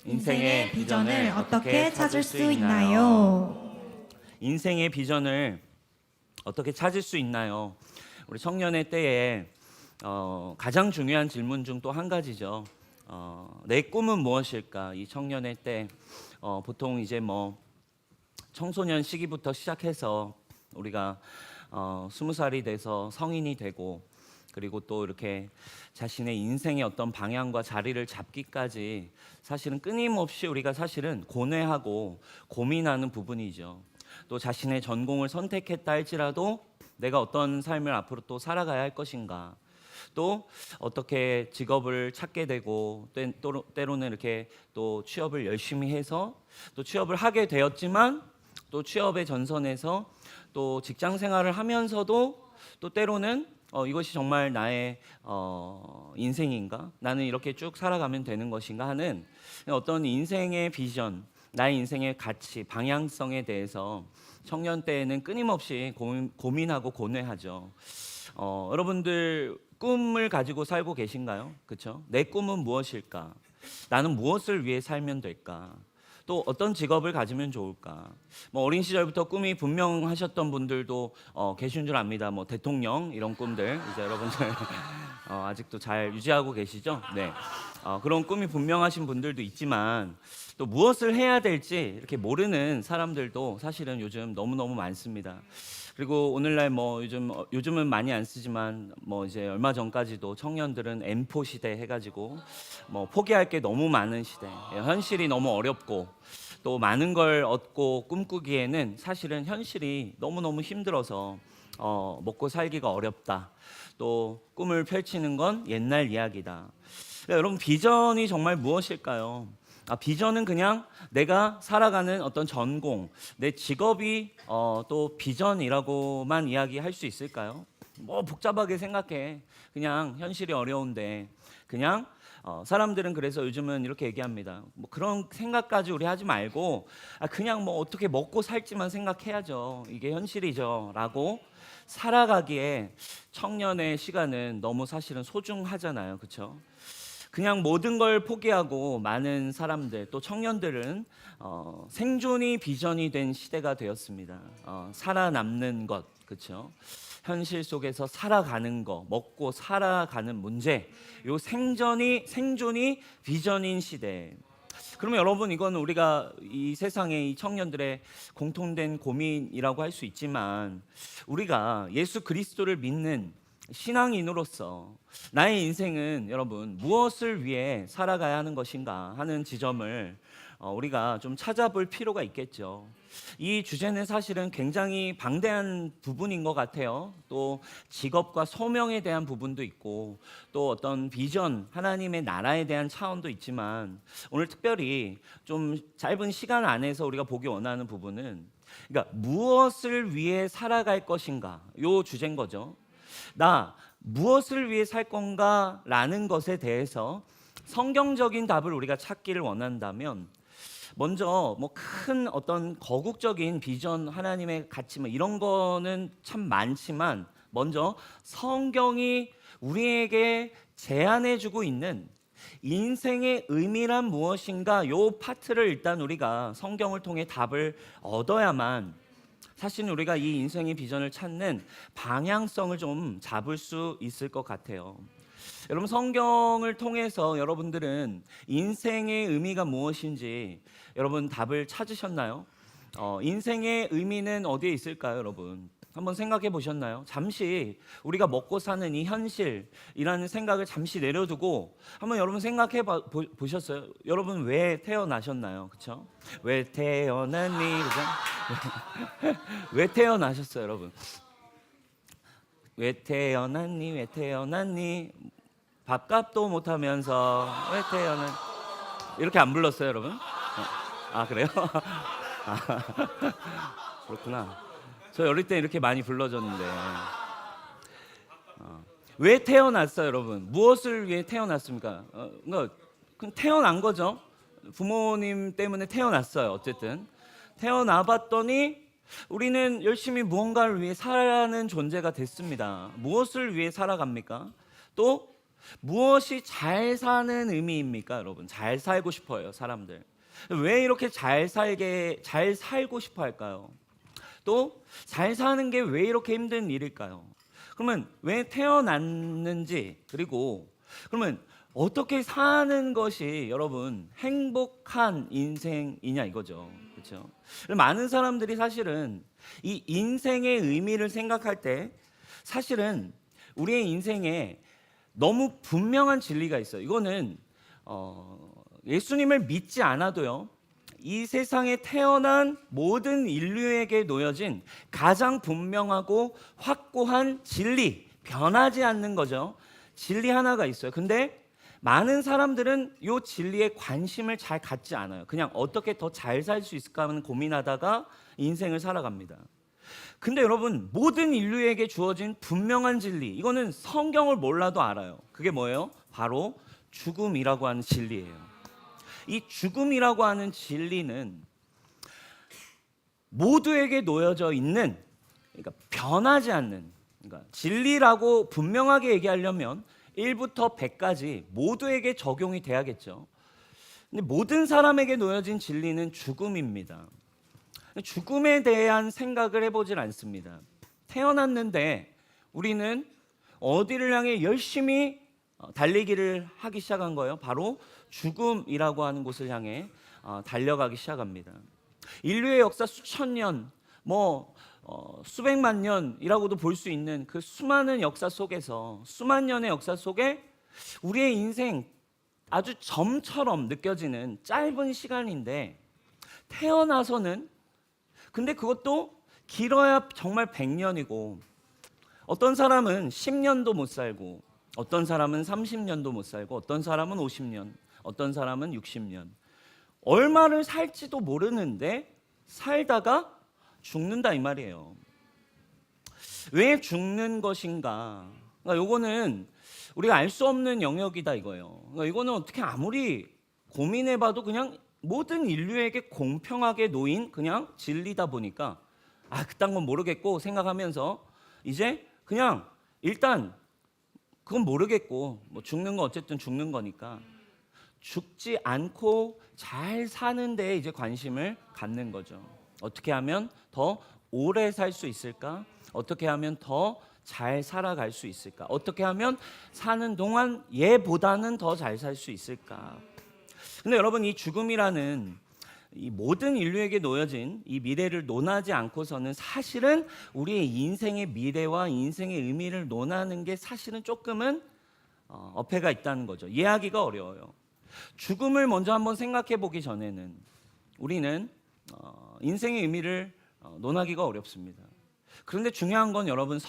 인생의 비전을 어떻게 찾을 수 있나요? 인생의 비전을 어떻게 찾을 수 있나요? 우리 청년의 때에 가장 중요한 질문 중 또 한 가지죠. 내 꿈은 무엇일까? 이 청년의 때 보통 이제 뭐 청소년 시기부터 시작해서 우리가 20살이 돼서 성인이 되고, 그리고 또 이렇게 자신의 인생의 어떤 방향과 자리를 잡기까지 사실은 끊임없이 우리가 사실은 고뇌하고 고민하는 부분이죠. 또 자신의 전공을 선택했다 할지라도 내가 어떤 삶을 앞으로 또 살아가야 할 것인가, 또 어떻게 직업을 찾게 되고, 때로는 이렇게 또 취업을 열심히 해서 또 취업을 하게 되었지만, 또 취업의 전선에서 또 직장 생활을 하면서도 또 때로는 이것이 정말 나의 인생인가? 나는 이렇게 쭉 살아가면 되는 것인가 하는 어떤 인생의 비전, 나의 인생의 가치, 방향성에 대해서 청년 때에는 끊임없이 고민하고 고뇌하죠. 여러분들 꿈을 가지고 살고 계신가요? 그렇죠? 내 꿈은 무엇일까? 나는 무엇을 위해 살면 될까? 또 어떤 직업을 가지면 좋을까? 뭐 어린 시절부터 꿈이 분명하셨던 분들도 계신 줄 압니다. 뭐 대통령 이런 꿈들 이제 여러분들 아직도 잘 유지하고 계시죠? 네. 그런 꿈이 분명하신 분들도 있지만, 또 무엇을 해야 될지 이렇게 모르는 사람들도 사실은 요즘 너무너무 많습니다. 그리고 오늘날 뭐 요즘은 많이 안 쓰지만 뭐 이제 얼마 전까지도 청년들은 M4 시대 해가지고 뭐 포기할 게 너무 많은 시대, 현실이 너무 어렵고 또 많은 걸 얻고 꿈꾸기에는 사실은 현실이 너무너무 힘들어서 먹고 살기가 어렵다. 또 꿈을 펼치는 건 옛날 이야기다. 여러분, 비전이 정말 무엇일까요? 비전은 그냥 내가 살아가는 어떤 전공, 내 직업이 또 비전이라고만 이야기할 수 있을까요? 뭐 복잡하게 생각해. 그냥 현실이 어려운데 그냥 사람들은 그래서 요즘은 이렇게 얘기합니다. 뭐 그런 생각까지 우리 하지 말고 그냥 뭐 어떻게 먹고 살지만 생각해야죠. 이게 현실이죠. 라고 살아가기에 청년의 시간은 너무 사실은 소중하잖아요. 그렇죠? 그냥 모든 걸 포기하고 많은 사람들, 또 청년들은 생존이 비전이 된 시대가 되었습니다. 살아남는 것, 그렇죠? 현실 속에서 살아가는 거, 먹고 살아가는 문제, 요 생존이 비전인 시대. 그러면 여러분, 이건 우리가 이 세상의 이 청년들의 공통된 고민이라고 할 수 있지만, 우리가 예수 그리스도를 믿는 신앙인으로서 나의 인생은 여러분 무엇을 위해 살아가야 하는 것인가 하는 지점을 우리가 좀 찾아볼 필요가 있겠죠. 이 주제는 사실은 굉장히 방대한 부분인 것 같아요. 또 직업과 소명에 대한 부분도 있고, 또 어떤 비전, 하나님의 나라에 대한 차원도 있지만, 오늘 특별히 좀 짧은 시간 안에서 우리가 보기 원하는 부분은, 그러니까 무엇을 위해 살아갈 것인가, 요 주제인 거죠. 나 무엇을 위해 살 건가 라는 것에 대해서 성경적인 답을 우리가 찾기를 원한다면, 먼저 뭐 큰 어떤 거국적인 비전, 하나님의 가치 뭐 이런 거는 참 많지만, 먼저 성경이 우리에게 제안해주고 있는 인생의 의미란 무엇인가, 요 파트를 일단 우리가 성경을 통해 답을 얻어야만 사실 우리가 이 인생의 비전을 찾는 방향성을 좀 잡을 수 있을 것 같아요. 여러분, 성경을 통해서 여러분들은 인생의 의미가 무엇인지 여러분 답을 찾으셨나요? 인생의 의미는 어디에 있을까요, 여러분? 한번 생각해 보셨나요? 잠시 우리가 먹고 사는 이 현실이라는 생각을 잠시 내려두고 한번 여러분 생각해 보셨어요? 여러분 왜 태어나셨나요? 그렇죠? 왜 태어났니? 그죠? 왜 태어나셨어요, 여러분? 왜 태어났니? 왜 태어났니? 밥값도 못하면서 왜 태어난? 이렇게 안 불렀어요, 여러분? 그래요? 그렇구나. 저 어릴 때 이렇게 많이 불러줬는데. 왜 태어났어요, 여러분? 무엇을 위해 태어났습니까? 그냥 태어난 거죠. 부모님 때문에 태어났어요. 어쨌든 태어나 봤더니 우리는 열심히 무언가를 위해 살아가는 존재가 됐습니다. 무엇을 위해 살아갑니까? 또 무엇이 잘 사는 의미입니까, 여러분? 잘 살고 싶어요, 사람들. 왜 이렇게 잘 살고 싶어 할까요? 또 잘 사는 게 왜 이렇게 힘든 일일까요? 그러면 왜 태어났는지, 그리고 그러면 어떻게 사는 것이 여러분 행복한 인생이냐 이거죠. 그렇죠? 많은 사람들이 사실은 이 인생의 의미를 생각할 때 사실은 우리의 인생에 너무 분명한 진리가 있어요. 이거는 예수님을 믿지 않아도요, 이 세상에 태어난 모든 인류에게 놓여진 가장 분명하고 확고한 진리, 변하지 않는 거죠. 진리 하나가 있어요. 근데 많은 사람들은 이 진리에 관심을 잘 갖지 않아요. 그냥 어떻게 더 잘 살 수 있을까 하는 고민하다가 인생을 살아갑니다. 근데 여러분, 모든 인류에게 주어진 분명한 진리, 이거는 성경을 몰라도 알아요. 그게 뭐예요? 바로 죽음이라고 하는 진리예요. 이 죽음이라고 하는 진리는 모두에게 놓여져 있는, 그러니까 변하지 않는, 그러니까 진리라고 분명하게 얘기하려면 1부터 100까지 모두에게 적용이 돼야겠죠. 근데 모든 사람에게 놓여진 진리는 죽음입니다. 죽음에 대한 생각을 해보질 않습니다. 태어났는데 우리는 어디를 향해 열심히 달리기를 하기 시작한 거예요. 바로 죽음이라고 하는 곳을 향해 달려가기 시작합니다. 인류의 역사 수천 년, 수백만 년이라고도 볼 수 있는 그 수많은 역사 속에서, 수만 년의 역사 속에 우리의 인생 아주 점처럼 느껴지는 짧은 시간인데, 태어나서는, 근데 그것도 길어야 정말 100년이고, 어떤 사람은 10년도 못 살고, 어떤 사람은 30년도 못 살고, 어떤 사람은 50년, 어떤 사람은 60년, 얼마를 살지도 모르는데 살다가 죽는다 이 말이에요. 왜 죽는 것인가? 그러니까 요거는 우리가 알 수 없는 영역이다 이거예요. 그러니까 이거는 어떻게 아무리 고민해봐도 그냥 모든 인류에게 공평하게 놓인 그냥 진리다 보니까 그딴 건 모르겠고 생각하면서 이제 그냥 일단 그건 모르겠고 죽는 건 어쨌든 죽는 거니까 죽지 않고 잘 사는 데에 이제 관심을 갖는 거죠. 어떻게 하면 더 오래 살 수 있을까? 어떻게 하면 더 잘 살아갈 수 있을까? 어떻게 하면 사는 동안 얘보다는 더 잘 살 수 있을까? 근데 여러분, 이 죽음이라는 이 모든 인류에게 놓여진 이 미래를 논하지 않고서는 사실은 우리의 인생의 미래와 인생의 의미를 논하는 게 사실은 조금은 어폐가 있다는 거죠. 이해하기가 어려워요. 죽음을 먼저 한번 생각해 보기 전에는 우리는 인생의 의미를 논하기가 어렵습니다. 그런데 중요한 건 여러분,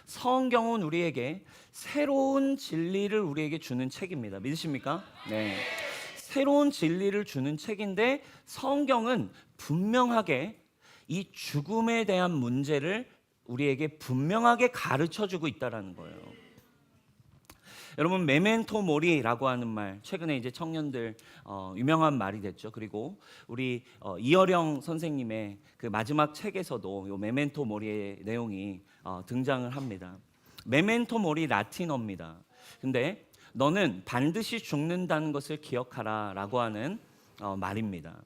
성경은 우리에게 새로운 진리를 우리에게 주는 책입니다. 믿으십니까? 네. 새로운 진리를 주는 책인데 성경은 분명하게 이 죽음에 대한 문제를 우리에게 분명하게 가르쳐주고 있다는 거예요. 여러분, 메멘토 모리라고 하는 말, 최근에 이제 청년들 유명한 말이 됐죠. 그리고 우리 이어령 선생님의 그 마지막 책에서도 요 메멘토 모리의 내용이 등장을 합니다. 메멘토 모리 라틴어입니다. 근데 너는 반드시 죽는다는 것을 기억하라라고 하는 말입니다.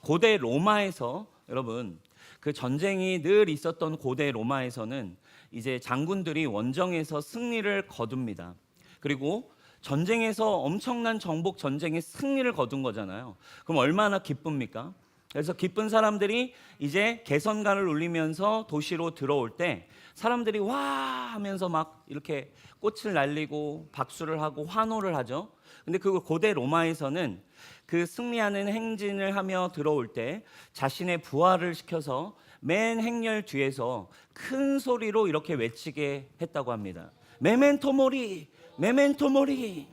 고대 로마에서 여러분, 그 전쟁이 늘 있었던 고대 로마에서는 이제 장군들이 원정에서 승리를 거둡니다. 그리고 전쟁에서 엄청난 정복 전쟁의 승리를 거둔 거잖아요. 그럼 얼마나 기쁩니까? 그래서 기쁜 사람들이 이제 개선가를 울리면서 도시로 들어올 때 사람들이 와 하면서 막 이렇게 꽃을 날리고 박수를 하고 환호를 하죠. 근데 그 고대 로마에서는 그 승리하는 행진을 하며 들어올 때 자신의 부하를 시켜서 맨 행렬 뒤에서 큰 소리로 이렇게 외치게 했다고 합니다. 메멘토 모리, 메멘토 모리,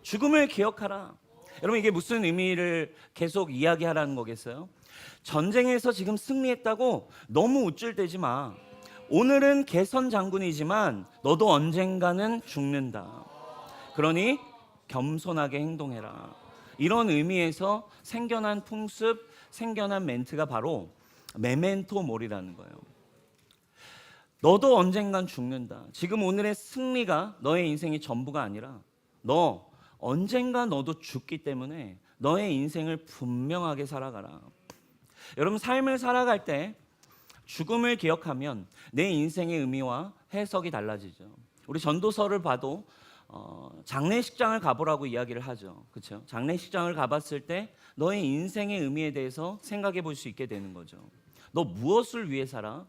죽음을 기억하라. 여러분, 이게 무슨 의미를 계속 이야기하라는 거겠어요? 전쟁에서 지금 승리했다고 너무 우쭐대지 마. 오늘은 개선 장군이지만 너도 언젠가는 죽는다. 그러니 겸손하게 행동해라. 이런 의미에서 생겨난 풍습, 생겨난 멘트가 바로 메멘토 모리라는 거예요. 너도 언젠간 죽는다. 지금 오늘의 승리가 너의 인생의 전부가 아니라 너 언젠가 너도 죽기 때문에 너의 인생을 분명하게 살아가라. 여러분, 삶을 살아갈 때 죽음을 기억하면 내 인생의 의미와 해석이 달라지죠. 우리 전도서를 봐도 장례식장을 가보라고 이야기를 하죠. 그렇죠? 장례식장을 가봤을 때 너의 인생의 의미에 대해서 생각해 볼 수 있게 되는 거죠. 너 무엇을 위해 살아?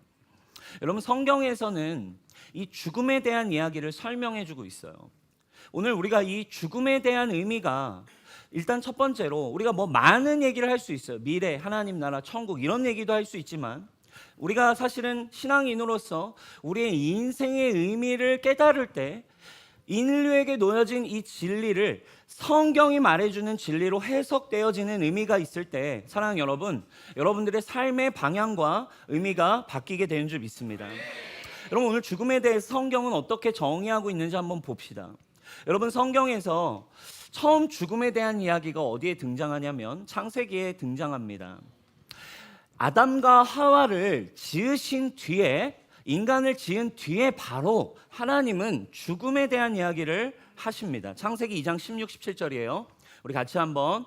여러분, 성경에서는 이 죽음에 대한 이야기를 설명해 주고 있어요. 오늘 우리가 이 죽음에 대한 의미가 일단 첫 번째로 우리가 뭐 많은 얘기를 할 수 있어요. 미래, 하나님 나라, 천국 이런 얘기도 할 수 있지만 우리가 사실은 신앙인으로서 우리의 인생의 의미를 깨달을 때 인류에게 놓여진 이 진리를 성경이 말해주는 진리로 해석되어지는 의미가 있을 때 사랑하는 여러분, 여러분들의 삶의 방향과 의미가 바뀌게 되는 줄 믿습니다. 여러분, 오늘 죽음에 대해서 성경은 어떻게 정의하고 있는지 한번 봅시다. 여러분, 성경에서 처음 죽음에 대한 이야기가 어디에 등장하냐면 창세기에 등장합니다. 아담과 하와를 지으신 뒤에, 인간을 지은 뒤에 바로 하나님은 죽음에 대한 이야기를 하십니다. 창세기 2장 16, 17절이에요. 우리 같이 한번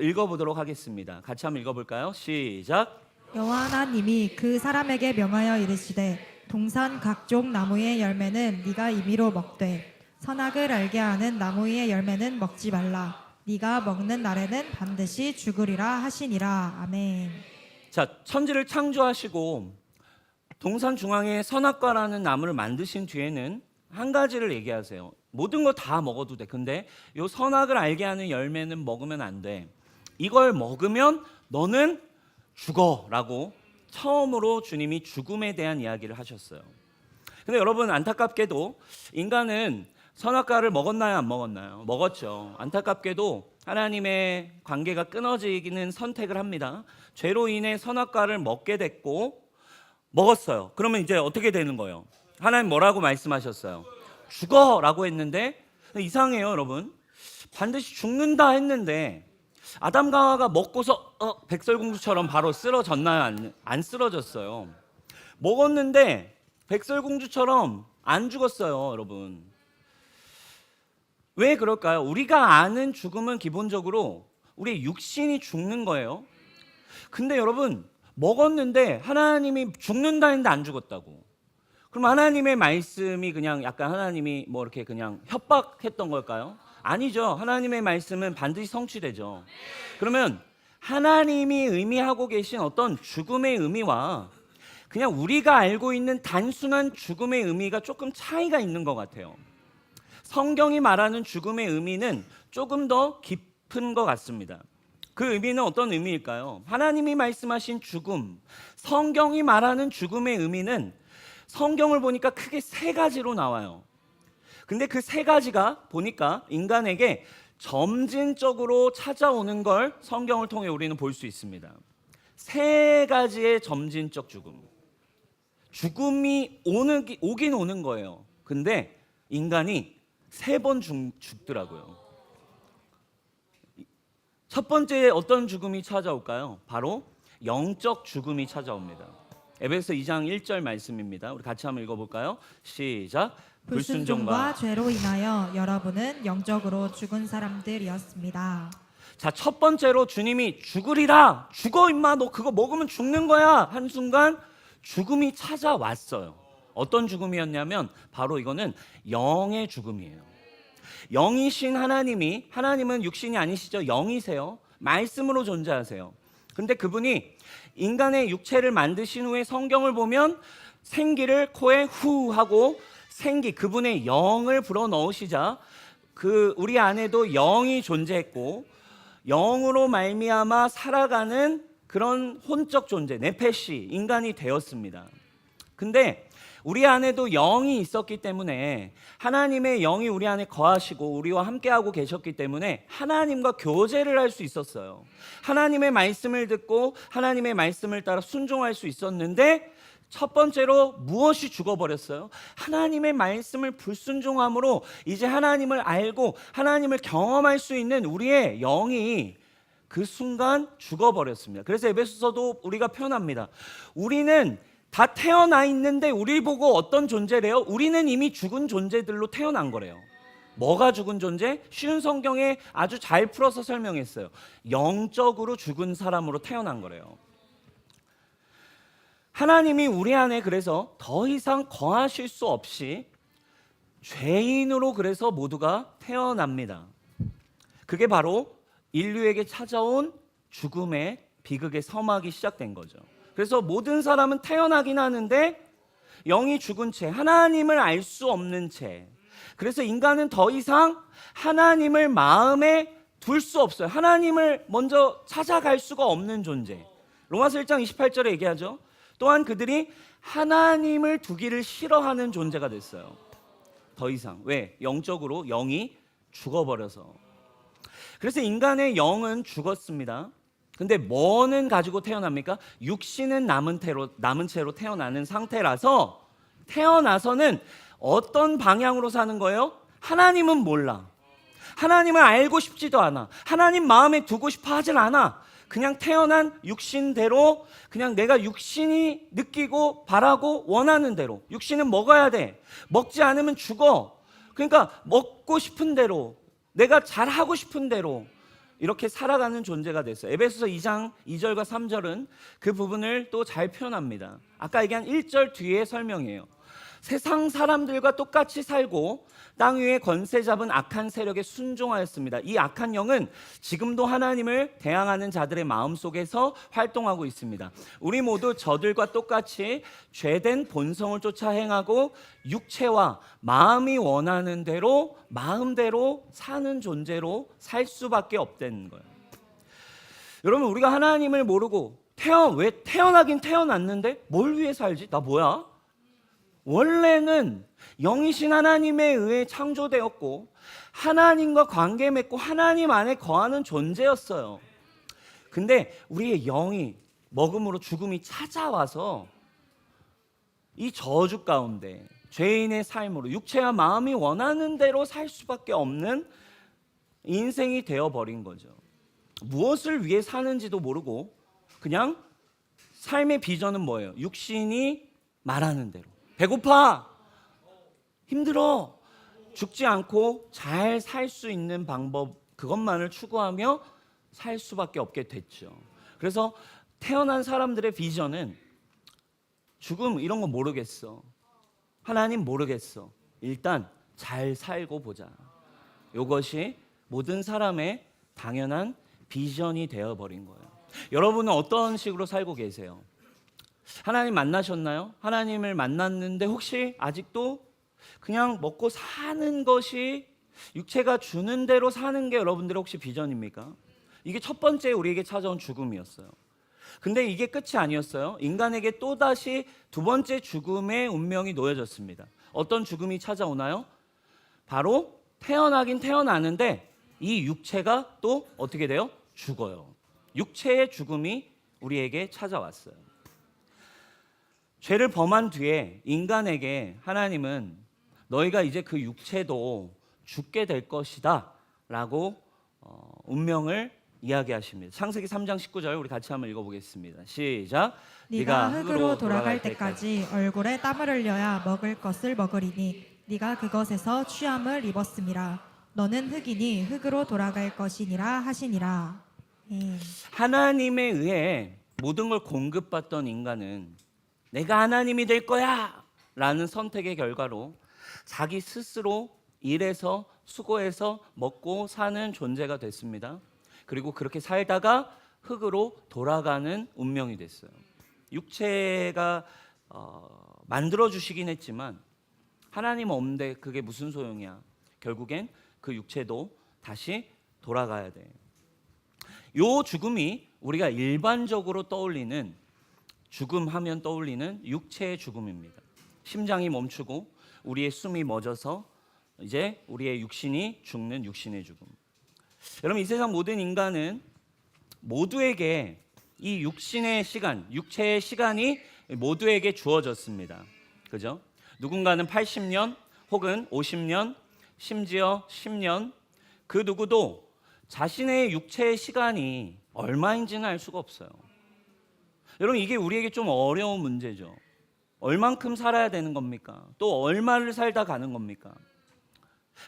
읽어보도록 하겠습니다. 같이 한번 읽어볼까요? 시작. 여호와 하나님이 그 사람에게 명하여 이르시되 동산 각종 나무의 열매는 네가 임의로 먹되 선악을 알게 하는 나무의 열매는 먹지 말라. 네가 먹는 날에는 반드시 죽으리라 하시니라. 아멘. 자, 천지를 창조하시고 동산 중앙에 선악과라는 나무를 만드신 뒤에는 한 가지를 얘기하세요. 모든 거 다 먹어도 돼. 근데 요 선악을 알게 하는 열매는 먹으면 안 돼. 이걸 먹으면 너는 죽어라고 처음으로 주님이 죽음에 대한 이야기를 하셨어요. 근데 여러분, 안타깝게도 인간은 선악과를 먹었나요, 안 먹었나요? 먹었죠. 안타깝게도 하나님의 관계가 끊어지기는 선택을 합니다. 죄로 인해 선악과를 먹게 됐고 먹었어요. 그러면 이제 어떻게 되는 거예요? 하나님 뭐라고 말씀하셨어요? 죽어라고 했는데 이상해요, 여러분. 반드시 죽는다 했는데 아담과 하와가 먹고서 백설공주처럼 바로 쓰러졌나요? 안 쓰러졌어요. 먹었는데 백설공주처럼 안 죽었어요, 여러분. 왜 그럴까요? 우리가 아는 죽음은 기본적으로 우리 육신이 죽는 거예요. 근데 여러분, 먹었는데 하나님이 죽는다 했는데 안 죽었다고. 그럼 하나님의 말씀이 그냥 약간 하나님이 뭐 이렇게 그냥 협박했던 걸까요? 아니죠. 하나님의 말씀은 반드시 성취되죠. 그러면 하나님이 의미하고 계신 어떤 죽음의 의미와 그냥 우리가 알고 있는 단순한 죽음의 의미가 조금 차이가 있는 것 같아요. 성경이 말하는 죽음의 의미는 조금 더 깊은 것 같습니다. 그 의미는 어떤 의미일까요? 하나님이 말씀하신 죽음, 성경이 말하는 죽음의 의미는 성경을 보니까 크게 세 가지로 나와요. 근데 그 세 가지가 보니까 인간에게 점진적으로 찾아오는 걸 성경을 통해 우리는 볼 수 있습니다. 세 가지의 점진적 죽음. 죽음이 오긴 오는 거예요. 근데 인간이 3번 죽더라고요. 첫 번째 어떤 죽음이 찾아올까요? 바로 영적 죽음이 찾아옵니다. 에베소 2장 1절 말씀입니다. 우리 같이 한번 읽어볼까요? 시작. 불순종과 죄로 인하여 여러분은 영적으로 죽은 사람들이었습니다. 자, 첫 번째로 주님이 죽으리라, 죽어 임마, 너 그거 먹으면 죽는 거야, 한순간 죽음이 찾아왔어요. 어떤 죽음이었냐면 바로 이거는 영의 죽음이에요. 영이신 하나님은 육신이 아니시죠. 영이세요. 말씀으로 존재하세요. 근데 그분이 인간의 육체를 만드신 후에 성경을 보면 생기를 코에 후 하고 그분의 영을 불어넣으시자 우리 안에도 영이 존재했고 영으로 말미암아 살아가는 그런 혼적 존재, 네페시, 인간이 되었습니다. 근데 우리 안에도 영이 있었기 때문에 하나님의 영이 우리 안에 거하시고 우리와 함께하고 계셨기 때문에 하나님과 교제를 할 수 있었어요. 하나님의 말씀을 듣고 하나님의 말씀을 따라 순종할 수 있었는데 첫 번째로 무엇이 죽어버렸어요? 하나님의 말씀을 불순종함으로 이제 하나님을 알고 하나님을 경험할 수 있는 우리의 영이 그 순간 죽어버렸습니다. 그래서 에베소서도 우리가 표현합니다. 우리는 다 태어나 있는데 우리 보고 어떤 존재래요? 우리는 이미 죽은 존재들로 태어난 거래요. 뭐가 죽은 존재? 쉬운 성경에 아주 잘 풀어서 설명했어요. 영적으로 죽은 사람으로 태어난 거래요. 하나님이 우리 안에 그래서 더 이상 거하실 수 없이 죄인으로 그래서 모두가 태어납니다. 그게 바로 인류에게 찾아온 죽음의 비극의 서막이 시작된 거죠. 그래서 모든 사람은 태어나긴 하는데 영이 죽은 채, 하나님을 알 수 없는 채. 그래서 인간은 더 이상 하나님을 마음에 둘 수 없어요. 하나님을 먼저 찾아갈 수가 없는 존재. 로마서 1장 28절에 얘기하죠. 또한 그들이 하나님을 두기를 싫어하는 존재가 됐어요. 더 이상. 왜? 영적으로 영이 죽어버려서. 그래서 인간의 영은 죽었습니다. 근데 뭐는 가지고 태어납니까? 육신은 남은 채로 태어나는 상태라서 태어나서는 어떤 방향으로 사는 거예요? 하나님은 몰라. 하나님을 알고 싶지도 않아. 하나님 마음에 두고 싶어 하질 않아. 그냥 태어난 육신대로 그냥 내가 육신이 느끼고 바라고 원하는 대로. 육신은 먹어야 돼. 먹지 않으면 죽어. 그러니까 먹고 싶은 대로, 내가 잘하고 싶은 대로 이렇게 살아가는 존재가 됐어요. 에베소서 2장 2절과 3절은 그 부분을 또 잘 표현합니다. 아까 얘기한 1절 뒤에 설명이에요. 세상 사람들과 똑같이 살고 땅 위에 권세 잡은 악한 세력에 순종하였습니다. 이 악한 영은 지금도 하나님을 대항하는 자들의 마음속에서 활동하고 있습니다. 우리 모두 저들과 똑같이 죄된 본성을 쫓아 행하고 육체와 마음이 원하는 대로 마음대로 사는 존재로 살 수밖에 없다는 거예요. 여러분, 우리가 하나님을 모르고 왜 태어나긴 태어났는데 뭘 위해 살지? 나 뭐야? 원래는 영이신 하나님에 의해 창조되었고 하나님과 관계 맺고 하나님 안에 거하는 존재였어요. 근데 우리의 영이 먹음으로 죽음이 찾아와서 이 저주 가운데 죄인의 삶으로 육체와 마음이 원하는 대로 살 수밖에 없는 인생이 되어버린 거죠. 무엇을 위해 사는지도 모르고 그냥 삶의 비전은 뭐예요? 육신이 말하는 대로. 배고파, 힘들어, 죽지 않고 잘 살 수 있는 방법, 그것만을 추구하며 살 수밖에 없게 됐죠. 그래서 태어난 사람들의 비전은 죽음 이런 거 모르겠어, 하나님 모르겠어, 일단 잘 살고 보자. 이것이 모든 사람의 당연한 비전이 되어버린 거예요. 여러분은 어떤 식으로 살고 계세요? 하나님 만나셨나요? 하나님을 만났는데 혹시 아직도 그냥 먹고 사는 것이 육체가 주는 대로 사는 게 여러분들의 혹시 비전입니까? 이게 첫 번째 우리에게 찾아온 죽음이었어요. 근데 이게 끝이 아니었어요. 인간에게 또다시 두 번째 죽음의 운명이 놓여졌습니다. 어떤 죽음이 찾아오나요? 바로 태어나긴 태어나는데 이 육체가 또 어떻게 돼요? 죽어요. 육체의 죽음이 우리에게 찾아왔어요. 죄를 범한 뒤에 인간에게 하나님은 너희가 이제 그 육체도 죽게 될 것이다 라고 운명을 이야기하십니다. 창세기 3장 19절 우리 같이 한번 읽어보겠습니다. 시작. 네가 흙으로 돌아갈 때까지 얼굴에 땀을 흘려야 먹을 것을 먹으리니 네가 그것에서 취함을 입었음이라. 너는 흙이니 흙으로 돌아갈 것이니라 하시니라. 하나님에 의해 모든 걸 공급받던 인간은 내가 하나님이 될 거야 라는 선택의 결과로 자기 스스로 일해서 수고해서 먹고 사는 존재가 됐습니다. 그리고 그렇게 살다가 흙으로 돌아가는 운명이 됐어요. 육체가 만들어 주시긴 했지만 하나님 없는데 그게 무슨 소용이야. 결국엔 그 육체도 다시 돌아가야 돼. 요 죽음이 우리가 일반적으로 떠올리는 죽음 하면 떠올리는 육체의 죽음입니다. 심장이 멈추고 우리의 숨이 멎어서 이제 우리의 육신이 죽는 육신의 죽음. 여러분, 이 세상 모든 인간은 모두에게 이 육신의 시간, 육체의 시간이 모두에게 주어졌습니다. 그죠? 누군가는 80년 혹은 50년, 심지어 10년, 그 누구도 자신의 육체의 시간이 얼마인지는 알 수가 없어요. 여러분, 이게 우리에게 좀 어려운 문제죠. 얼만큼 살아야 되는 겁니까? 또 얼마를 살다 가는 겁니까?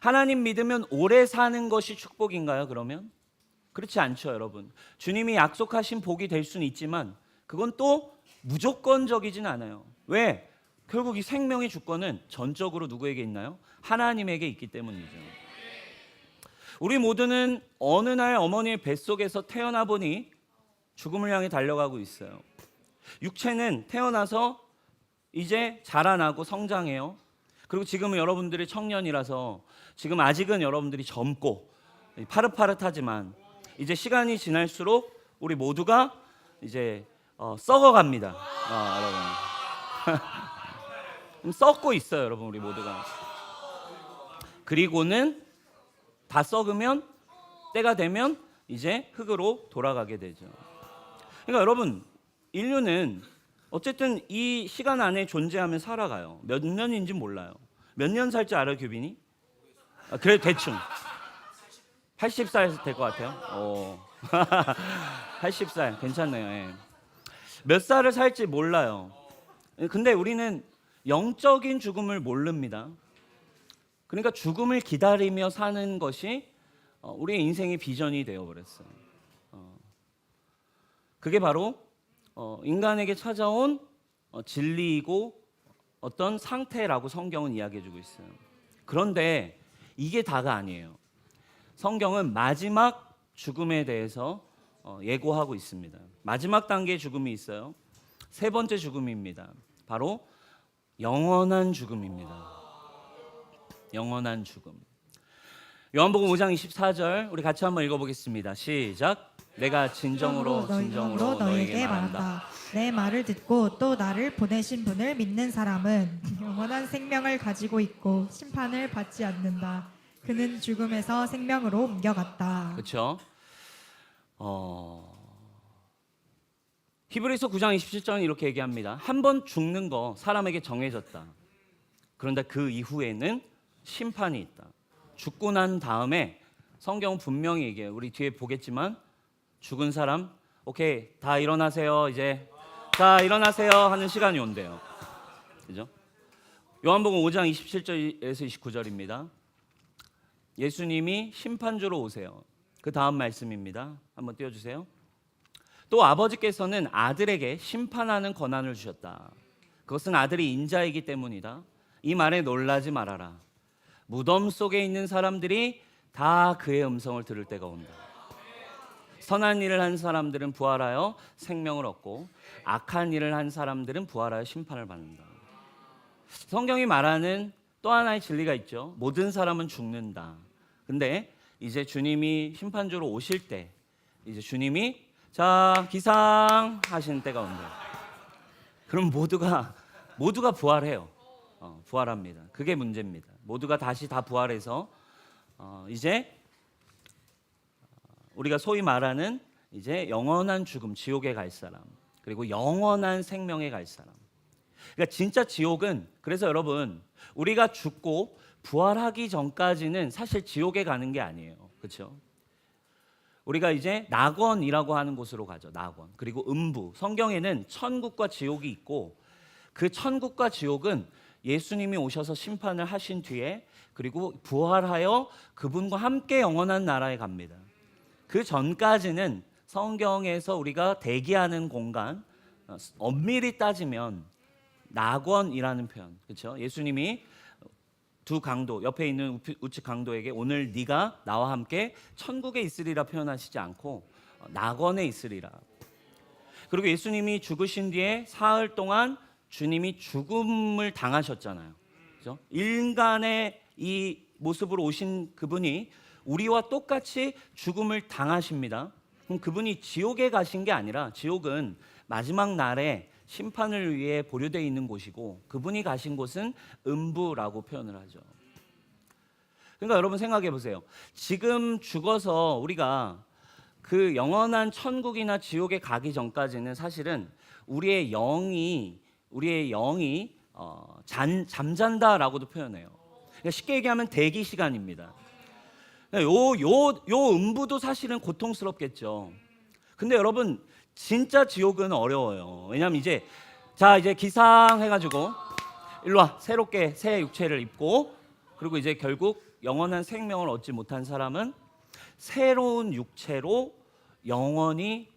하나님 믿으면 오래 사는 것이 축복인가요, 그러면? 그렇지 않죠, 여러분. 주님이 약속하신 복이 될 수는 있지만 그건 또 무조건적이진 않아요. 왜? 결국 이 생명의 주권은 전적으로 누구에게 있나요? 하나님에게 있기 때문이죠. 우리 모두는 어느 날 어머니의 뱃속에서 태어나 보니 죽음을 향해 달려가고 있어요. 육체는 태어나서 이제 자라나고 성장해요. 그리고 지금은 여러분들이 청년이라서 지금 아직은 여러분들이 젊고 파릇파릇하지만 이제 시간이 지날수록 우리 모두가 이제 썩어갑니다. 여러분. 썩고 있어요, 여러분, 우리 모두가. 그리고는 다 썩으면 때가 되면 이제 흙으로 돌아가게 되죠. 그러니까 여러분, 인류는 어쨌든 이 시간 안에 존재하며 살아가요. 몇 년인지 몰라요. 몇 년 살지 알아요, 규빈이? 그래, 대충 80살 될 것 같아요. 80살 괜찮네요. 예. 몇 살을 살지 몰라요. 근데 우리는 영적인 죽음을 모릅니다. 그러니까 죽음을 기다리며 사는 것이 우리의 인생의 비전이 되어버렸어요. 그게 바로 인간에게 찾아온 진리이고 어떤 상태라고 성경은 이야기해주고 있어요. 그런데 이게 다가 아니에요. 성경은 마지막 죽음에 대해서 예고하고 있습니다. 마지막 단계의 죽음이 있어요. 세 번째 죽음입니다. 바로 영원한 죽음입니다. 영원한 죽음. 요한복음 5장 24절 우리 같이 한번 읽어보겠습니다. 시작. 내가 진정으로 너희에게 말한다. 내 말을 듣고 또 나를 보내신 분을 믿는 사람은 영원한 생명을 가지고 있고 심판을 받지 않는다. 그는 죽음에서 생명으로 옮겨갔다. 그렇죠? 히브리서 9장 27절은 이렇게 얘기합니다. 한 번 죽는 거 사람에게 정해졌다. 그런데 그 이후에는 심판이 있다. 죽고 난 다음에 성경은 분명히 얘기해요. 우리 뒤에 보겠지만 죽은 사람 오케이 다 일어나세요. 이제 자 일어나세요 하는 시간이 온대요. 그죠? 요한복음 5장 27절에서 29절입니다. 예수님이 심판주로 오세요. 그 다음 말씀입니다. 한번 띄워주세요. 또 아버지께서는 아들에게 심판하는 권한을 주셨다. 그것은 아들이 인자이기 때문이다. 이 말에 놀라지 말아라. 무덤 속에 있는 사람들이 다 그의 음성을 들을 때가 온다. 선한 일을 한 사람들은 부활하여 생명을 얻고 악한 일을 한 사람들은 부활하여 심판을 받는다. 성경이 말하는 또 하나의 진리가 있죠. 모든 사람은 죽는다. 근데 이제 주님이 심판주로 오실 때 이제 주님이 자 기상 하시는 때가 온다. 그럼 모두가 부활해요. 부활합니다. 그게 문제입니다. 모두가 다시 다 부활해서 이제 우리가 소위 말하는 이제 영원한 죽음, 지옥에 갈 사람, 그리고 영원한 생명에 갈 사람. 그러니까 진짜 지옥은 그래서 여러분 우리가 죽고 부활하기 전까지는 사실 지옥에 가는 게 아니에요. 그렇죠? 우리가 이제 낙원이라고 하는 곳으로 가죠. 낙원. 그리고 음부. 성경에는 천국과 지옥이 있고 그 천국과 지옥은 예수님이 오셔서 심판을 하신 뒤에 그리고 부활하여 그분과 함께 영원한 나라에 갑니다. 그 전까지는 성경에서 우리가 대기하는 공간, 엄밀히 따지면 낙원이라는 표현, 그렇죠? 예수님이 두 강도 옆에 있는 우측 강도에게 오늘 네가 나와 함께 천국에 있으리라 표현하시지 않고 낙원에 있으리라. 그리고 예수님이 죽으신 뒤에 사흘 동안 주님이 죽음을 당하셨잖아요. 그렇죠? 인간의 이 모습으로 오신 그분이 우리와 똑같이 죽음을 당하십니다. 그럼 그분이 지옥에 가신 게 아니라 지옥은 마지막 날에 심판을 위해 보류되어 있는 곳이고 그분이 가신 곳은 음부라고 표현을 하죠. 그러니까 여러분 생각해 보세요. 지금 죽어서 우리가 그 영원한 천국이나 지옥에 가기 전까지는 사실은 우리의 영이 잠잔다라고도 표현해요. 그러니까 쉽게 얘기하면 대기 시간입니다. 요 음부도 사실은 고통스럽겠죠. 근데 여러분 진짜 지옥은 어려워요. 왜냐하면 이제 자, 이제 기상해가지고 일로 와. 새롭게 새 육체를 입고, 그리고 이제 결국 영원한 생명을 얻지 못한 사람은 새로운 육체로 영원히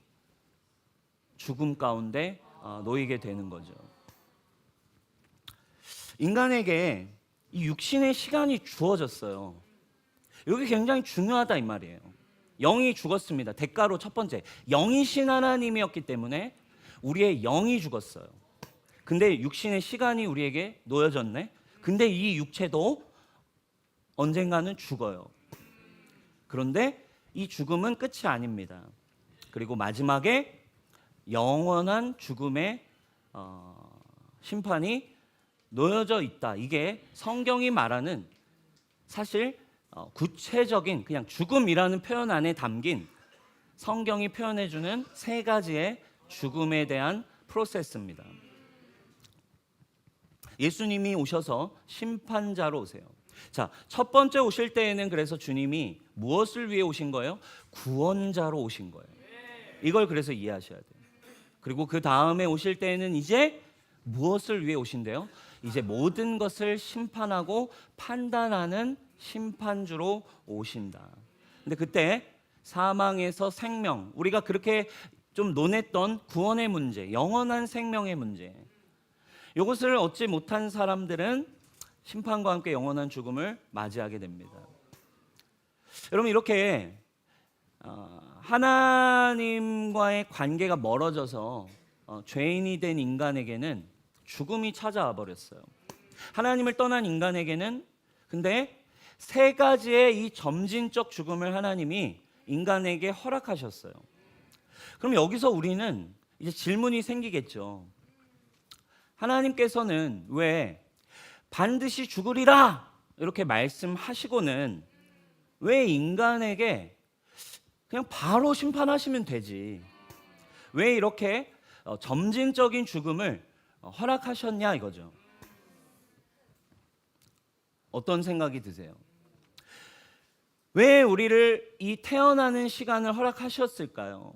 죽음 가운데 놓이게 되는 거죠. 인간에게 이 육신의 시간이 주어졌어요. 이게 굉장히 중요하다 이 말이에요. 영이 죽었습니다. 대가로 첫 번째, 영이신 하나님이었기 때문에 우리의 영이 죽었어요. 근데 육신의 시간이 우리에게 놓여졌네. 근데 이 육체도 언젠가는 죽어요. 그런데 이 죽음은 끝이 아닙니다. 그리고 마지막에 영원한 죽음의 심판이 놓여져 있다. 이게 성경이 말하는 사실 구체적인 그냥 죽음이라는 표현 안에 담긴 성경이 표현해주는 세 가지의 죽음에 대한 프로세스입니다. 예수님이 오셔서 심판자로 오세요. 자, 첫 번째 오실 때에는 그래서 주님이 무엇을 위해 오신 거예요? 구원자로 오신 거예요. 이걸 그래서 이해하셔야 돼요. 그리고 그 다음에 오실 때에는 이제 무엇을 위해 오신대요? 이제 모든 것을 심판하고 판단하는 심판주로 오신다. 근데 그때 사망에서 생명, 우리가 그렇게 좀 논했던 구원의 문제, 영원한 생명의 문제, 이것을 얻지 못한 사람들은 심판과 함께 영원한 죽음을 맞이하게 됩니다. 여러분, 이렇게 하나님과의 관계가 멀어져서 죄인이 된 인간에게는 죽음이 찾아와 버렸어요. 하나님을 떠난 인간에게는 근데 세 가지의 이 점진적 죽음을 하나님이 인간에게 허락하셨어요. 그럼 여기서 우리는 이제 질문이 생기겠죠. 하나님께서는 왜 반드시 죽으리라 이렇게 말씀하시고는 왜 인간에게 그냥 바로 심판하시면 되지, 왜 이렇게 점진적인 죽음을 허락하셨냐 이거죠. 어떤 생각이 드세요? 왜 우리를 이 태어나는 시간을 허락하셨을까요?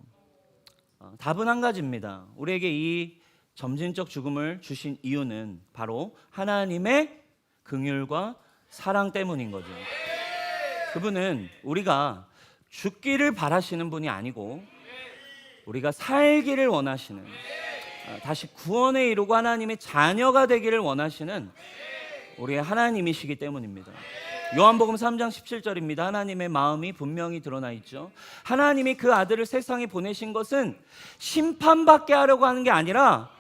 답은 한 가지입니다. 우리에게 이 점진적 죽음을 주신 이유는 바로 하나님의 긍휼과 사랑 때문인 거죠. 그분은 우리가 죽기를 바라시는 분이 아니고 우리가 살기를 원하시는, 다시 구원에 이르고 하나님의 자녀가 되기를 원하시는 우리의 하나님이시기 때문입니다. 요한복음 3장 17절입니다. 하나님의 마음이 분명히 드러나 있죠. 하나님이 그 아들을 세상에 보내신 것은 심판받게 하려고 하는 게 아니라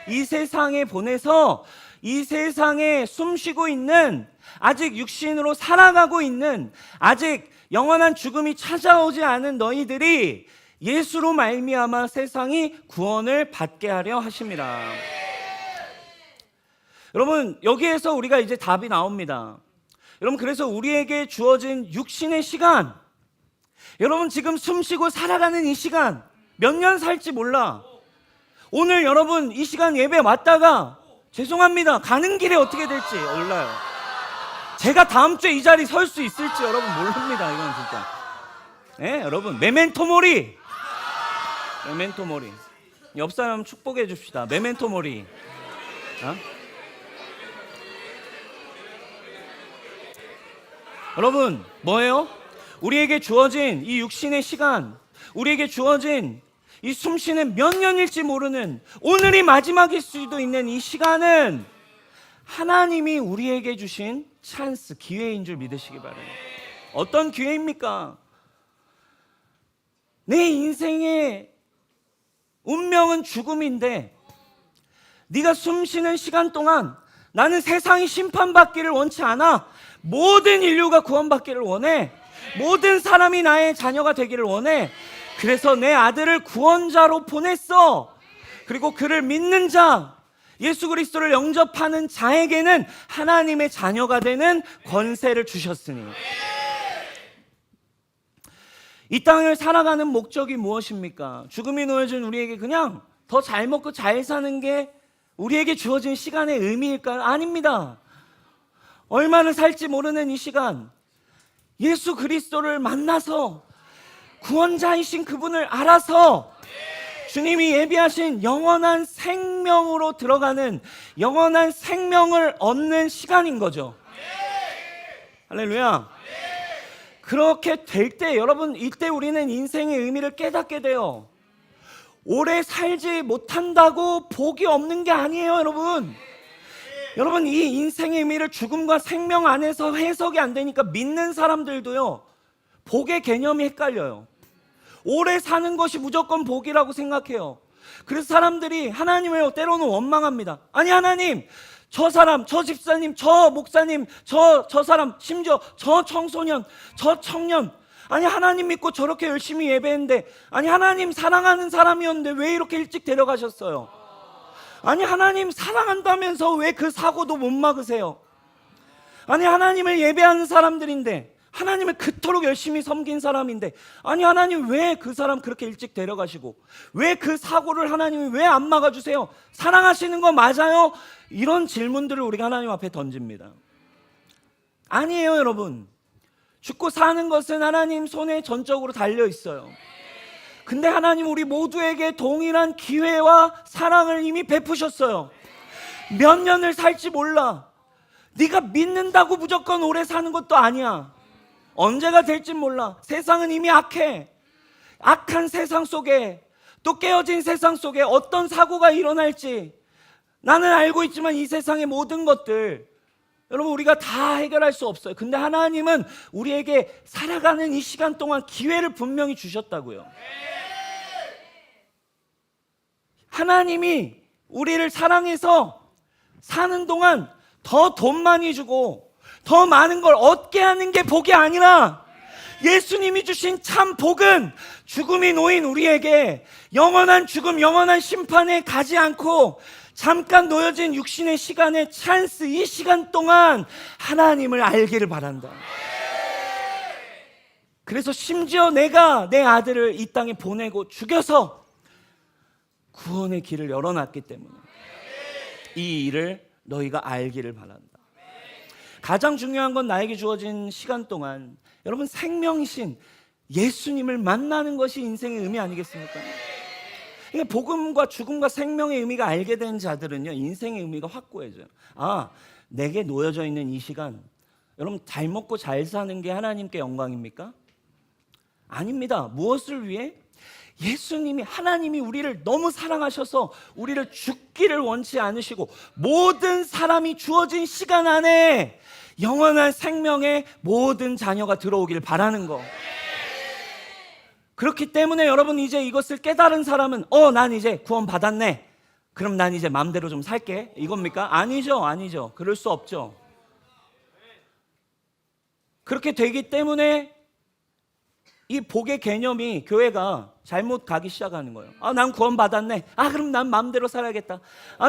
이 세상에 보내서 이 세상에 숨쉬고 있는, 아직 육신으로 살아가고 있는, 아직 영원한 죽음이 찾아오지 않은 너희들이 예수로 말미암아 세상이 구원을 받게 하려 하십니다. 여러분, 여기에서 우리가 이제 답이 나옵니다. 여러분, 그래서 우리에게 주어진 육신의 시간, 여러분 지금 숨쉬고 살아가는 이 시간 몇 년 살지 몰라. 오늘 여러분 이 시간 예배 왔다가 죄송합니다, 가는 길에 어떻게 될지 몰라요. 제가 다음 주에 이 자리 설 수 있을지 여러분 모릅니다. 이건 진짜. 네, 여러분 메멘토 모리. 메멘토 모리. 옆 사람 축복해 줍시다. 메멘토 모리. 여러분, 뭐예요? 우리에게 주어진 이 육신의 시간, 우리에게 주어진 이 숨쉬는 몇 년일지 모르는, 오늘이 마지막일 수도 있는 이 시간은 하나님이 우리에게 주신 찬스, 기회인 줄 믿으시기 바랍니다. 어떤 기회입니까? 내 인생의 운명은 죽음인데 네가 숨쉬는 시간 동안 나는 세상이 심판받기를 원치 않아. 모든 인류가 구원받기를 원해. 모든 사람이 나의 자녀가 되기를 원해. 그래서 내 아들을 구원자로 보냈어. 그리고 그를 믿는 자, 예수 그리스도를 영접하는 자에게는 하나님의 자녀가 되는 권세를 주셨으니, 이 땅을 살아가는 목적이 무엇입니까? 죽음이 놓여진 우리에게 그냥 더 잘 먹고 잘 사는 게 우리에게 주어진 시간의 의미일까요? 아닙니다. 얼마를 살지 모르는 이 시간, 예수 그리스도를 만나서 구원자이신 그분을 알아서 주님이 예비하신 영원한 생명으로 들어가는, 영원한 생명을 얻는 시간인 거죠. 할렐루야. 그렇게 될 때 여러분, 이때 우리는 인생의 의미를 깨닫게 돼요. 오래 살지 못한다고 복이 없는 게 아니에요, 여러분. 여러분, 이 인생의 의미를 죽음과 생명 안에서 해석이 안 되니까 믿는 사람들도요, 복의 개념이 헷갈려요. 오래 사는 것이 무조건 복이라고 생각해요. 그래서 사람들이 하나님을 때로는 원망합니다. 아니, 하나님, 저 사람, 저 집사님, 저 목사님, 저 사람, 심지어 저 청소년, 저 청년, 아니, 하나님 믿고 저렇게 열심히 예배했는데, 아니, 하나님 사랑하는 사람이었는데 왜 이렇게 일찍 데려가셨어요? 아니, 하나님 사랑한다면서 왜 그 사고도 못 막으세요? 아니, 하나님을 예배하는 사람들인데, 하나님을 그토록 열심히 섬긴 사람인데, 아니, 하나님 왜 그 사람 그렇게 일찍 데려가시고, 왜 그 사고를 하나님이 왜 안 막아주세요? 사랑하시는 거 맞아요? 이런 질문들을 우리가 하나님 앞에 던집니다. 아니에요, 여러분. 죽고 사는 것은 하나님 손에 전적으로 달려 있어요. 근데 하나님 우리 모두에게 동일한 기회와 사랑을 이미 베푸셨어요. 몇 년을 살지 몰라. 네가 믿는다고 무조건 오래 사는 것도 아니야. 언제가 될지 몰라. 세상은 이미 악해. 악한 세상 속에, 또 깨어진 세상 속에 어떤 사고가 일어날지 나는 알고 있지만 이 세상의 모든 것들 여러분 우리가 다 해결할 수 없어요. 근데 하나님은 우리에게 살아가는 이 시간 동안 기회를 분명히 주셨다고요. 하나님이 우리를 사랑해서 사는 동안 더 돈 많이 주고 더 많은 걸 얻게 하는 게 복이 아니라, 예수님이 주신 참 복은 죽음이 놓인 우리에게 영원한 죽음, 영원한 심판에 가지 않고 잠깐 놓여진 육신의 시간의 찬스, 이 시간 동안 하나님을 알기를 바란다. 그래서 심지어 내가 내 아들을 이 땅에 보내고 죽여서 구원의 길을 열어놨기 때문에 이 일을 너희가 알기를 바란다. 가장 중요한 건 나에게 주어진 시간 동안 여러분 생명이신 예수님을 만나는 것이 인생의 의미 아니겠습니까? 그러니까 복음과 죽음과 생명의 의미가 알게 된 자들은요, 인생의 의미가 확고해져요. 아, 내게 놓여져 있는 이 시간, 여러분 잘 먹고 잘 사는 게 하나님께 영광입니까? 아닙니다. 무엇을 위해? 예수님이, 하나님이 우리를 너무 사랑하셔서 우리를 죽기를 원치 않으시고 모든 사람이 주어진 시간 안에 영원한 생명의 모든 자녀가 들어오길 바라는 거. 그렇기 때문에 여러분 이제 이것을 깨달은 사람은 난 이제 구원 받았네, 그럼 난 이제 마음대로 좀 살게, 이겁니까? 아니죠. 그럴 수 없죠. 그렇게 되기 때문에 이 복의 개념이 교회가 잘못 가기 시작하는 거예요. 난 구원 받았네. 그럼 난 마음대로 살아야겠다.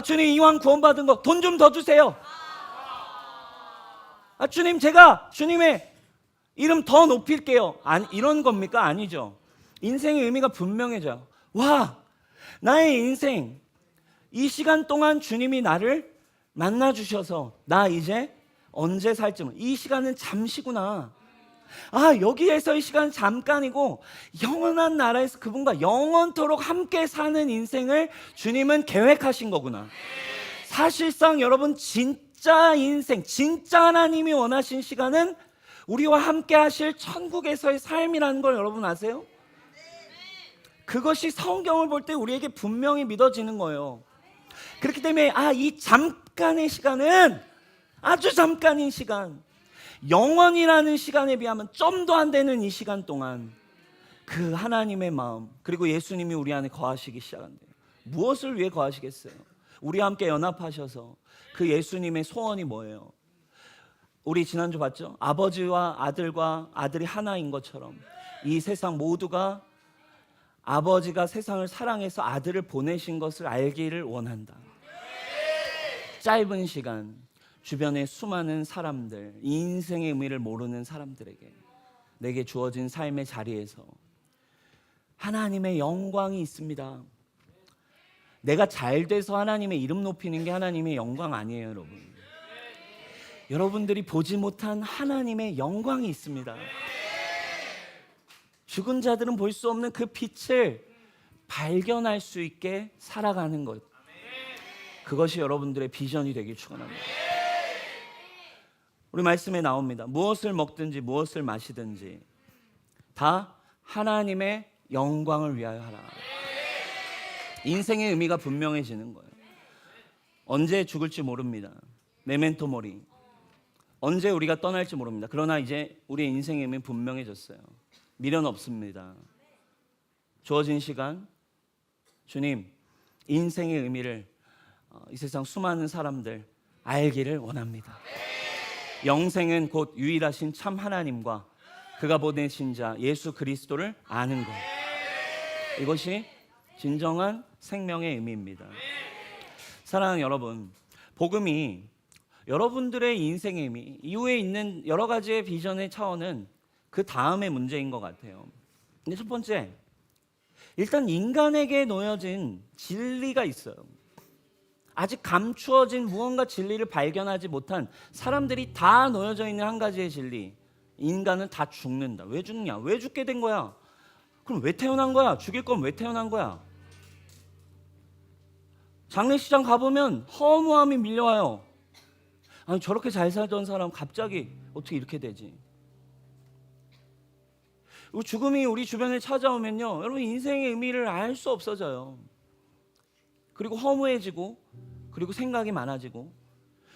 주님, 이왕 구원 받은 거 돈 좀 더 주세요. 주님, 제가 주님의 이름 더 높일게요. 이런 겁니까? 아니죠. 인생의 의미가 분명해져요. 와, 나의 인생, 이 시간 동안 주님이 나를 만나 주셔서 나 이제 언제 살지 모르, 이 시간은 잠시구나. 여기에서의 시간은 잠깐이고 영원한 나라에서 그분과 영원토록 함께 사는 인생을 주님은 계획하신 거구나. 사실상 여러분 진짜 인생, 진짜 하나님이 원하신 시간은 우리와 함께 하실 천국에서의 삶이라는 걸 여러분 아세요? 그것이 성경을 볼 때 우리에게 분명히 믿어지는 거예요. 그렇기 때문에 이 잠깐의 시간은 아주 잠깐인 시간, 영원이라는 시간에 비하면 점도 안 되는 이 시간 동안 그 하나님의 마음, 그리고 예수님이 우리 안에 거하시기 시작한대요. 무엇을 위해 거하시겠어요? 우리와 함께 연합하셔서 그 예수님의 소원이 뭐예요? 우리 지난주 봤죠? 아버지와 아들과 아들이 하나인 것처럼 이 세상 모두가 아버지가 세상을 사랑해서 아들을 보내신 것을 알기를 원한다. 짧은 시간, 주변의 수많은 사람들, 이 인생의 의미를 모르는 사람들에게 내게 주어진 삶의 자리에서 하나님의 영광이 있습니다. 내가 잘 돼서 하나님의 이름 높이는 게 하나님의 영광 아니에요, 여러분. 여러분들이 보지 못한 하나님의 영광이 있습니다. 죽은 자들은 볼 수 없는 그 빛을 발견할 수 있게 살아가는 것, 그것이 여러분들의 비전이 되길 축원합니다. 우리 말씀에 나옵니다. 무엇을 먹든지 무엇을 마시든지 다 하나님의 영광을 위하여 하라. 인생의 의미가 분명해지는 거예요. 언제 죽을지 모릅니다. 메멘토 모리. 언제 우리가 떠날지 모릅니다. 그러나 이제 우리의 인생의 의미는 분명해졌어요. 미련 없습니다. 주어진 시간, 주님, 인생의 의미를 이 세상 수많은 사람들 알기를 원합니다. 영생은 곧 유일하신 참 하나님과 그가 보내신 자 예수 그리스도를 아는 것, 이것이 진정한 생명의 의미입니다. 사랑하는 여러분, 복음이 여러분들의 인생의 의미 이후에 있는 여러 가지의 비전의 차원은 그 다음의 문제인 것 같아요. 근데 첫 번째, 일단 인간에게 놓여진 진리가 있어요. 아직 감추어진 무언가 진리를 발견하지 못한 사람들이 다 놓여져 있는 한 가지의 진리. 인간은 다 죽는다. 왜 죽냐? 왜 죽게 된 거야? 그럼 왜 태어난 거야? 죽일 거면 왜 태어난 거야? 장례식장 가보면 허무함이 밀려와요. 아니, 저렇게 잘 살던 사람 갑자기 어떻게 이렇게 되지? 죽음이 우리 주변에 찾아오면요, 여러분, 인생의 의미를 알 수 없어져요. 그리고 허무해지고, 그리고 생각이 많아지고,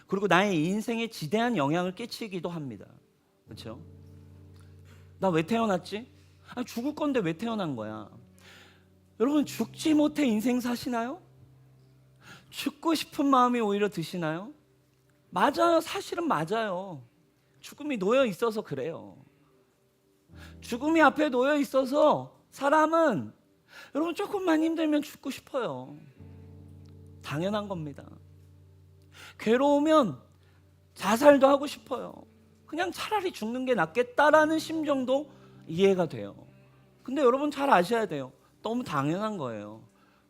그리고 나의 인생에 지대한 영향을 끼치기도 합니다. 그렇죠? 나 왜 태어났지? 아니, 죽을 건데 왜 태어난 거야? 여러분, 죽지 못해 인생 사시나요? 죽고 싶은 마음이 오히려 드시나요? 맞아요. 사실은 맞아요. 죽음이 놓여 있어서 그래요. 죽음이 앞에 놓여 있어서 사람은, 여러분, 조금만 힘들면 죽고 싶어요. 당연한 겁니다. 괴로우면 자살도 하고 싶어요. 그냥 차라리 죽는 게 낫겠다라는 심정도 이해가 돼요. 근데 여러분 잘 아셔야 돼요. 너무 당연한 거예요.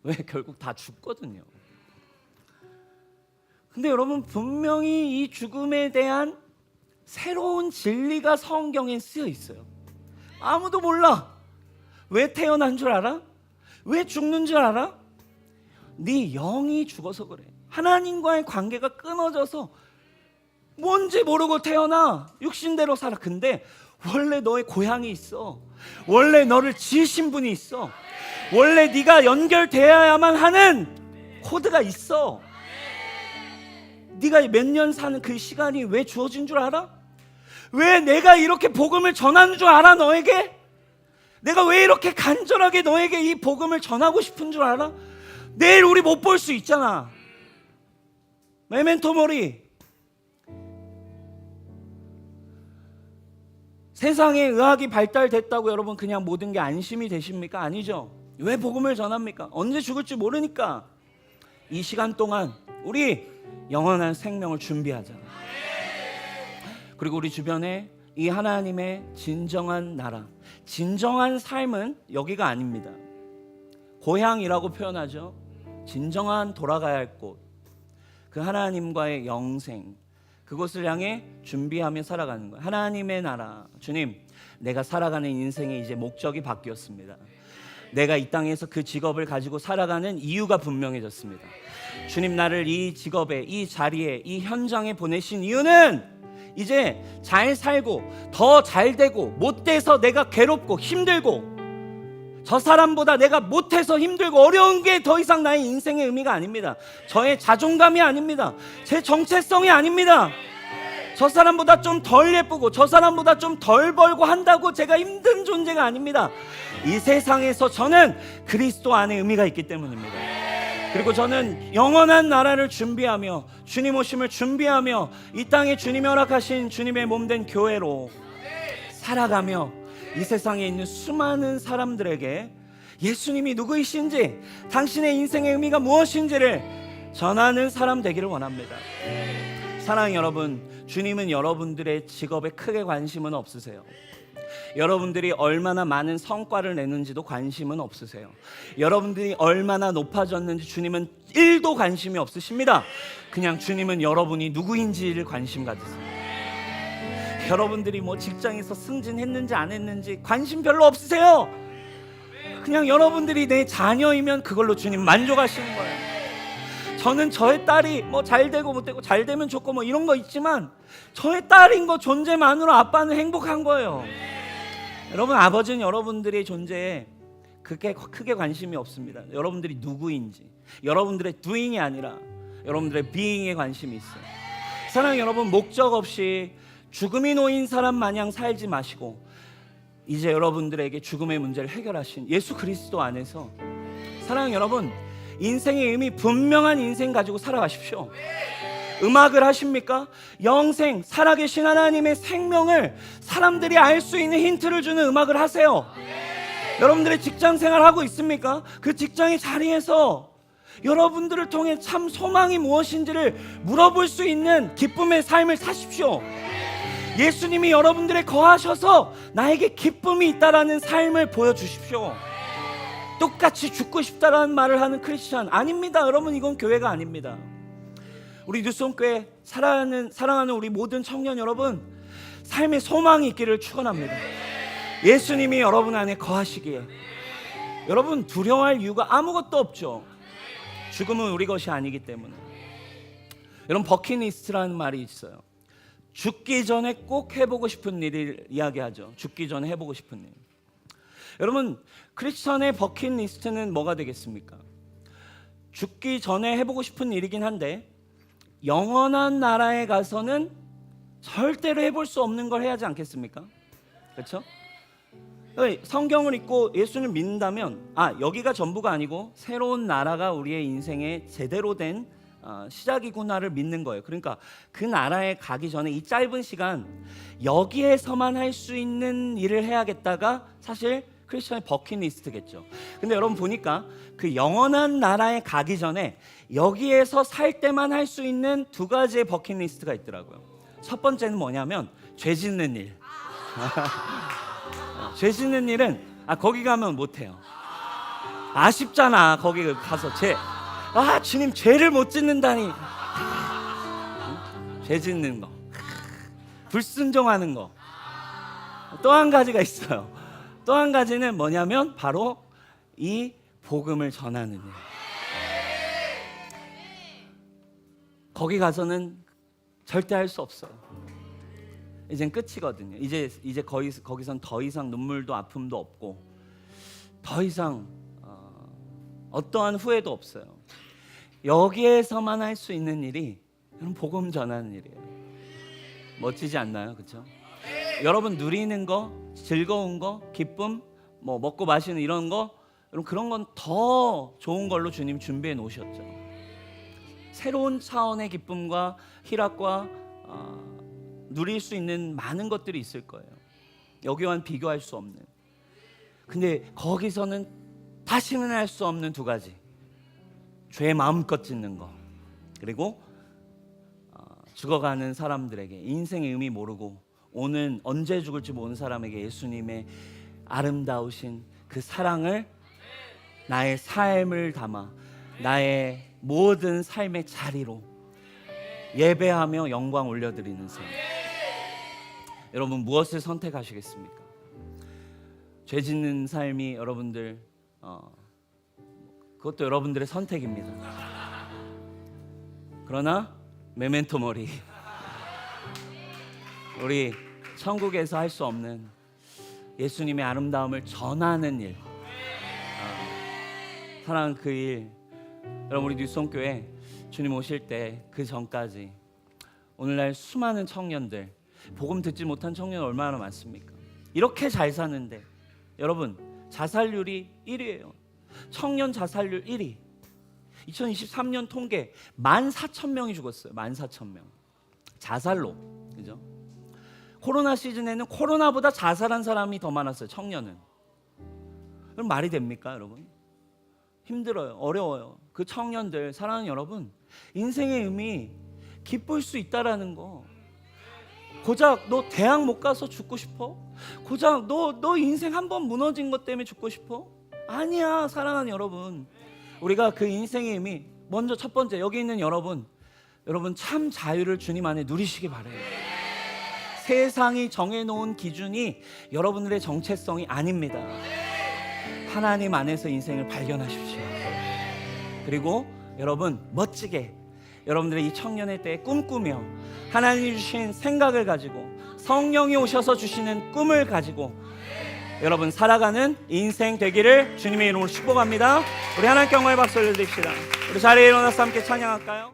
왜? 결국 다 죽거든요. 근데 여러분, 분명히 이 죽음에 대한 새로운 진리가 성경에 쓰여 있어요. 아무도 몰라. 왜 태어난 줄 알아? 왜 죽는 줄 알아? 네 영이 죽어서 그래. 하나님과의 관계가 끊어져서 뭔지 모르고 태어나. 육신대로 살아. 근데 원래 너의 고향이 있어. 원래 너를 지으신 분이 있어. 원래 네가 연결되어야만 하는 코드가 있어. 네가 몇 년 사는 그 시간이 왜 주어진 줄 알아? 왜 내가 이렇게 복음을 전하는 줄 알아? 너에게? 내가 왜 이렇게 간절하게 너에게 이 복음을 전하고 싶은 줄 알아? 내일 우리 못 볼 수 있잖아. 메멘토 모리. 세상에 의학이 발달됐다고 여러분 그냥 모든 게 안심이 되십니까? 아니죠. 왜 복음을 전합니까? 언제 죽을지 모르니까. 이 시간 동안 우리 영원한 생명을 준비하자. 그리고 우리 주변에 이 하나님의 진정한 나라, 진정한 삶은 여기가 아닙니다. 고향이라고 표현하죠. 진정한 돌아가야 할 곳, 그 하나님과의 영생, 그곳을 향해 준비하며 살아가는 거예요. 하나님의 나라. 주님, 내가 살아가는 인생의 이제 목적이 바뀌었습니다. 내가 이 땅에서 그 직업을 가지고 살아가는 이유가 분명해졌습니다. 주님, 나를 이 직업에, 이 자리에, 이 현장에 보내신 이유는 이제 잘 살고 더 잘 되고, 못돼서 내가 괴롭고 힘들고, 저 사람보다 내가 못해서 힘들고 어려운 게 더 이상 나의 인생의 의미가 아닙니다. 저의 자존감이 아닙니다. 제 정체성이 아닙니다. 저 사람보다 좀 덜 예쁘고 저 사람보다 좀 덜 벌고 한다고 제가 힘든 존재가 아닙니다. 이 세상에서 저는 그리스도 안에 의미가 있기 때문입니다. 그리고 저는 영원한 나라를 준비하며 주님 오심을 준비하며 이 땅에 주님이 허락하신 주님의 몸된 교회로 살아가며 이 세상에 있는 수많은 사람들에게 예수님이 누구이신지, 당신의 인생의 의미가 무엇인지를 전하는 사람 되기를 원합니다. 사랑하는 여러분, 주님은 여러분들의 직업에 크게 관심은 없으세요. 여러분들이 얼마나 많은 성과를 내는지도 관심은 없으세요. 여러분들이 얼마나 높아졌는지 주님은 1도 관심이 없으십니다. 그냥 주님은 여러분이 누구인지를 관심 가지세요. 여러분들이 뭐 직장에서 승진했는지 안 했는지 관심 별로 없으세요. 그냥 여러분들이 내 자녀이면 그걸로 주님 만족하시는 거예요. 저는 저의 딸이 뭐 잘 되고 못 되고 잘 되면 좋고 뭐 이런 거 있지만 저의 딸인 거 존재만으로 아빠는 행복한 거예요. 여러분, 아버지는 여러분들의 존재에 그렇게 크게 관심이 없습니다. 여러분들이 누구인지, 여러분들의 doing이 아니라 여러분들의 being에 관심이 있어요. 사랑하는 여러분, 목적 없이 죽음이 놓인 사람 마냥 살지 마시고 이제 여러분들에게 죽음의 문제를 해결하신 예수 그리스도 안에서 사랑하는 여러분, 인생의 의미 분명한 인생 가지고 살아가십시오. 음악을 하십니까? 영생, 살아계신 하나님의 생명을 사람들이 알 수 있는 힌트를 주는 음악을 하세요. 여러분들의 직장 생활 하고 있습니까? 그 직장의 자리에서 여러분들을 통해 참 소망이 무엇인지를 물어볼 수 있는 기쁨의 삶을 사십시오. 예수님이 여러분들에 거하셔서 나에게 기쁨이 있다라는 삶을 보여주십시오. 똑같이 죽고 싶다라는 말을 하는 크리스찬 아닙니다. 여러분, 이건 교회가 아닙니다. 우리 뉴스홈교회 사랑하는 우리 모든 청년 여러분, 삶의 소망이 있기를 축원합니다. 예수님이 여러분 안에 거하시기에 여러분 두려워할 이유가 아무것도 없죠. 죽음은 우리 것이 아니기 때문에. 여러분, 버킷리스트라는 말이 있어요. 죽기 전에 꼭 해보고 싶은 일을 이야기하죠. 죽기 전에 해보고 싶은 일. 여러분, 크리스천의 버킷리스트는 뭐가 되겠습니까? 죽기 전에 해보고 싶은 일이긴 한데 영원한 나라에 가서는 절대로 해볼 수 없는 걸 해야 하지 않겠습니까? 그렇죠? 성경을 읽고 예수를 믿는다면 여기가 전부가 아니고 새로운 나라가 우리의 인생의 제대로 된 시작이구나를 믿는 거예요. 그러니까 그 나라에 가기 전에 이 짧은 시간 여기에서만 할 수 있는 일을 해야겠다가 사실 크리스천의 버킷리스트겠죠. 근데 여러분 보니까 그 영원한 나라에 가기 전에 여기에서 살 때만 할 수 있는 두 가지의 버킷리스트가 있더라고요. 첫 번째는 뭐냐면 죄 짓는 일. 죄 짓는 일은 거기 가면 못해요. 아쉽잖아. 거기 가서 주님 죄를 못 짓는다니. 죄 짓는 거, 불순종하는 거. 또 한 가지가 있어요. 또 한 가지는 뭐냐면 바로 이 복음을 전하는 일. 거기 가서는 절대 할 수 없어요. 이젠 끝이거든요. 이제 거기선 더 이상 눈물도 아픔도 없고 더 이상 어떠한 후회도 없어요. 여기에서만 할 수 있는 일이 여러분 복음 전하는 일이에요. 멋지지 않나요? 그렇죠? 여러분 누리는 거, 즐거운 거, 기쁨, 뭐 먹고 마시는 이런 거, 여러분 그런 건 더 좋은 걸로 주님 준비해 놓으셨죠. 새로운 차원의 기쁨과 희락과 누릴 수 있는 많은 것들이 있을 거예요. 여기와는 비교할 수 없는. 근데 거기서는 다시는 할 수 없는 두 가지. 죄 마음껏 짓는 거, 그리고 죽어가는 사람들에게 인생의 의미 모르고 오는 언제 죽을지 모르는 사람에게 예수님의 아름다우신 그 사랑을 나의 삶을 담아 나의 모든 삶의 자리로 예배하며 영광 올려드리는 삶. 여러분 무엇을 선택하시겠습니까? 죄 짓는 삶이 여러분들 그것도 여러분들의 선택입니다. 그러나 메멘토 모리, 우리 천국에서 할 수 없는 예수님의 아름다움을 전하는 일, 사랑하는 그 일. 여러분 우리 뉴스홈교회 주님 오실 때 그 전까지 오늘날 수많은 청년들, 복음 듣지 못한 청년 얼마나 많습니까? 이렇게 잘 사는데 여러분 자살률이 1위예요. 청년 자살률 1위. 2023년 통계 14,000명이 죽었어요. 14,000명 자살로. 그죠? 코로나 시즌에는 코로나보다 자살한 사람이 더 많았어요. 청년은. 그럼 말이 됩니까 여러분? 힘들어요. 어려워요. 그 청년들, 사랑하는 여러분, 인생의 의미 기쁠 수 있다라는 거. 고작 너 대학 못 가서 죽고 싶어? 고작 너 인생 한 번 무너진 것 때문에 죽고 싶어? 아니야. 사랑하는 여러분, 우리가 그 인생의 의미, 먼저 첫 번째 여기 있는 여러분 참 자유를 주님 안에 누리시기 바래요. 세상이 정해놓은 기준이 여러분들의 정체성이 아닙니다. 하나님 안에서 인생을 발견하십시오. 그리고 여러분 멋지게 여러분들의 이 청년의 때에 꿈꾸며 하나님이 주신 생각을 가지고 성령이 오셔서 주시는 꿈을 가지고 여러분 살아가는 인생 되기를 주님의 이름으로 축복합니다. 우리 하나님께 영광의 박수 올려드립시다. 우리 자리에 일어나서 함께 찬양할까요?